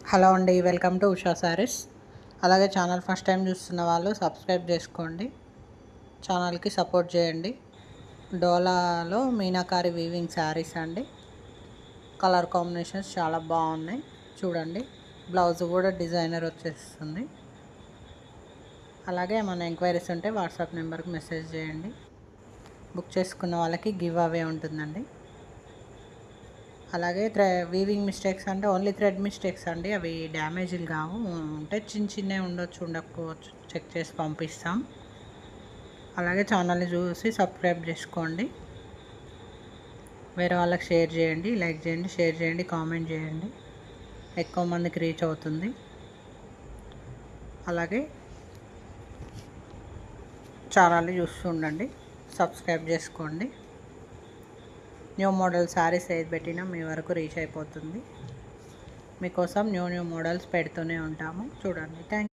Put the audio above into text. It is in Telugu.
హలో అండి, వెల్కమ్ టు ఉషా శారీస్. అలాగే ఛానల్ ఫస్ట్ టైం చూస్తున్న వాళ్ళు సబ్స్క్రైబ్ చేసుకోండి, ఛానల్కి సపోర్ట్ చేయండి. డోలాలో మీనాకారి వీవింగ్ శారీస్ అండి. కలర్ కాంబినేషన్స్ చాలా బాగున్నాయి చూడండి. బ్లౌజ్ కూడా డిజైనర్ వచ్చేస్తుంది. అలాగే మన ఎంక్వైరీస్ ఉంటే వాట్సాప్ నెంబర్కి మెసేజ్ చేయండి. బుక్ చేసుకున్న వాళ్ళకి గివ్ అవే ఉంటుందండి. అలాగే వీవింగ్ మిస్టేక్స్ అంటే ఓన్లీ థ్రెడ్ మిస్టేక్స్ అండి, అవి డ్యామేజ్లు కావు. అంటే చిన్నవి ఉండొచ్చు, ఉండకపోవచ్చు, చెక్ చేసి పంపిస్తాం. అలాగే ఛానల్ని చూసి సబ్స్క్రైబ్ చేసుకోండి. వేరే వాళ్ళకి షేర్ చేయండి, లైక్ చేయండి, షేర్ చేయండి, కామెంట్ చేయండి. ఎక్కువ మందికి రీచ్ అవుతుంది. అలాగే ఛానల్ని చూస్తూ ఉండండి, సబ్స్క్రైబ్ చేసుకోండి. న్యూ మోడల్ శారీస్ ఏది పెట్టినా మీ వరకు రీచ్ అయిపోతుంది. మీకోసం న్యూ మోడల్స్ పెడుతూనే ఉంటాము. చూడండి. థ్యాంక్